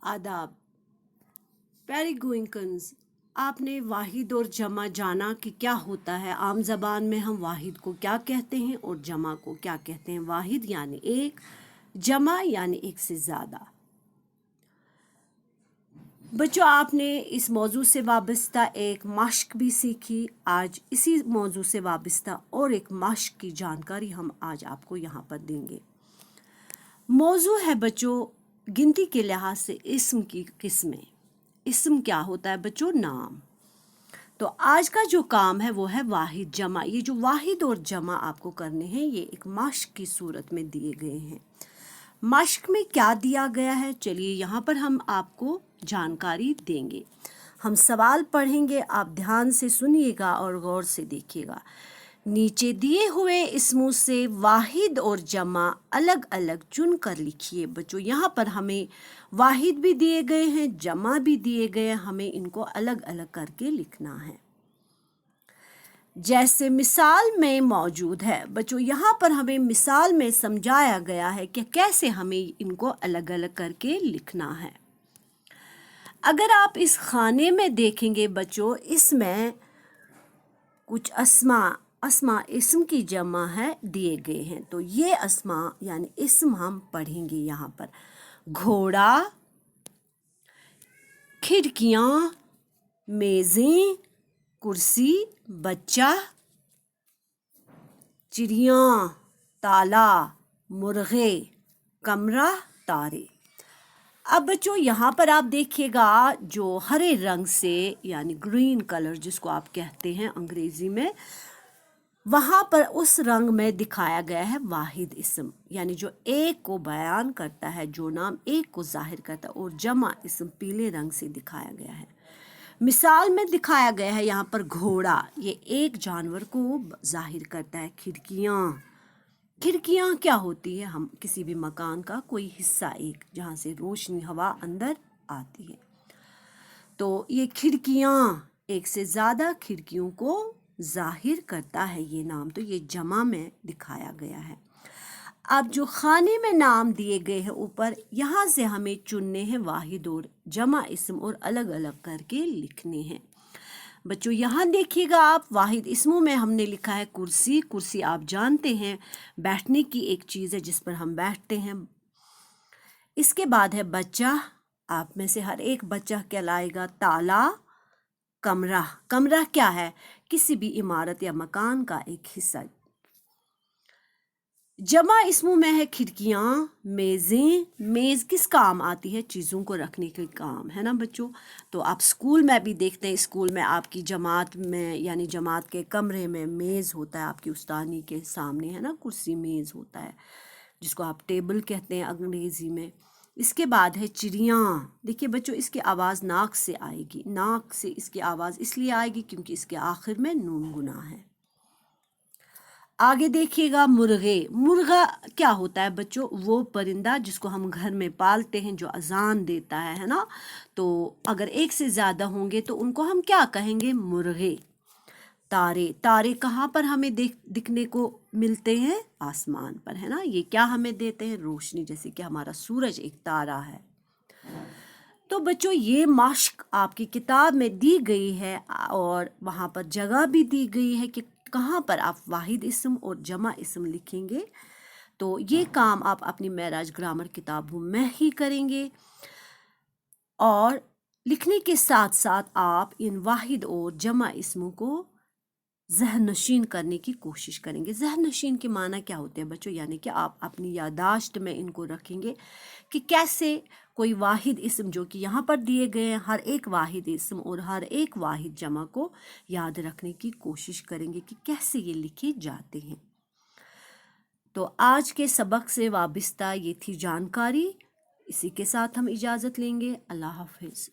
आदाब। प्यारे गोइंकन्स, आपने वाहिद और जमा जाना कि क्या होता है। आम ज़बान में हम वाहिद को क्या कहते हैं और जमा को क्या कहते हैं। वाहिद यानी एक, जमा यानी एक से ज़्यादा। बच्चों, आपने इस मौजू से वाबस्ता एक मश्क भी सीखी। आज इसी मौजू से वाबस्ता और एक मश्क की जानकारी हम आज आपको यहाँ पर देंगे। मौजू है बच्चों, गिनती के लिहाज से इस्म की किस्में। इस्म क्या होता है बच्चों? नाम। तो आज का जो काम है वो है वाहिद जमा। ये जो वाहिद और जमा आपको करने हैं ये एक मश्क की सूरत में दिए गए हैं। मश्क में क्या दिया गया है, चलिए यहाँ पर हम आपको जानकारी देंगे। हम सवाल पढ़ेंगे, आप ध्यान से सुनिएगा और गौर से देखिएगा। नीचे दिए हुए इस्मों से वाहिद और जमा अलग अलग चुन कर लिखिए। बच्चों, यहाँ पर हमें वाहिद भी दिए गए हैं, जमा भी दिए गए हैं, हमें इनको अलग अलग करके लिखना है। जैसे मिसाल में मौजूद है। बच्चों, यहाँ पर हमें मिसाल में समझाया गया है कि कैसे हमें इनको अलग अलग करके लिखना है। अगर आप इस खाने में देखेंगे बच्चों, इसमें कुछ अस्मा इस्म की जमा है दिए गए हैं। तो ये अस्मा यानी इस्म हम पढ़ेंगे यहाँ पर। घोड़ा, खिड़कियाँ, मेज़ें, कुर्सी, बच्चा, चिड़ियाँ, ताला, मुर्गे, कमरा, तारे। अब बच्चों यहाँ पर आप देखिएगा जो हरे रंग से यानी ग्रीन कलर जिसको आप कहते हैं अंग्रेजी में, वहाँ पर उस रंग में दिखाया गया है वाहिद इस्म, यानी जो एक को बयान करता है, जो नाम एक को जाहिर करता है। और जमा इस्म पीले रंग से दिखाया गया है। मिसाल में दिखाया गया है यहाँ पर घोड़ा, ये एक जानवर को जाहिर करता है। खिड़कियाँ क्या होती है? हम किसी भी मकान का कोई हिस्सा, एक जहाँ से रोशनी हवा अंदर आती है। तो ये खिड़कियाँ एक से ज़्यादा खिड़कियों को जाहिर करता है ये नाम। तो ये जमा में दिखाया गया है। अब जो खाने में नाम दिए गए हैं ऊपर, यहाँ से हमें चुनने हैं वाहिद और जमा इस्म और अलग अलग करके लिखने हैं। बच्चों यहाँ देखिएगा आप, वाहिद इस्मों में हमने लिखा है कुर्सी। कुर्सी आप जानते हैं बैठने की एक चीज़ है जिस पर हम बैठते हैं। इसके बाद है बच्चा, आप में से हर एक बच्चा कहलाएगा। ताला, कमरा, कमरा क्या है? किसी भी इमारत या मकान का एक हिस्सा। जमा इस्मों में है खिड़कियाँ, मेज़ें। मेज़ किस काम आती है? चीज़ों को रखने के काम, है ना बच्चों। तो आप स्कूल में भी देखते हैं, स्कूल में आपकी जमात में यानी जमात के कमरे में मेज़ होता है आपकी उस्तानी के सामने, है ना, कुर्सी मेज़ होता है जिसको आप टेबल कहते हैं अंग्रेज़ी में। इसके बाद है चिड़ियाँ। देखिए बच्चों, इसकी आवाज़ नाक से आएगी। नाक से इसकी आवाज़ इसलिए आएगी क्योंकि इसके आखिर में नून गुना है। आगे देखिएगा मुर्गे। मुर्गा क्या होता है बच्चों? वो परिंदा जिसको हम घर में पालते हैं, जो अजान देता है ना। तो अगर एक से ज़्यादा होंगे तो उनको हम क्या कहेंगे? मुर्गे। तारे, तारे कहाँ पर हमें दिखने को मिलते हैं? आसमान पर, है ना। ये क्या हमें देते हैं? रोशनी, जैसे कि हमारा सूरज एक तारा है। तो बच्चों ये मश्क आपकी किताब में दी गई है और वहाँ पर जगह भी दी गई है कि कहाँ पर आप वाहिद इस्म और जमा इस्म लिखेंगे। तो ये काम आप अपनी मेराज ग्रामर किताबों में ही करेंगे और लिखने के साथ साथ आप इन वाहिद और जमा इस्मों को ज़हन नशीन करने की कोशिश करेंगे। ज़हन नशीन के माना क्या होते हैं बच्चों? यानी कि आप अपनी यादाश्त में इनको रखेंगे कि कैसे कोई वाहिद इस्म जो कि यहाँ पर दिए गए हैं, हर एक वाहिद इस्म और हर एक वाहिद जमा को याद रखने की कोशिश करेंगे कि कैसे ये लिखे जाते हैं। तो आज के सबक से वाबस्ता ये थी जानकारी। इसी के साथ हम इजाज़त लेंगे। अल्लाह हाफिज़।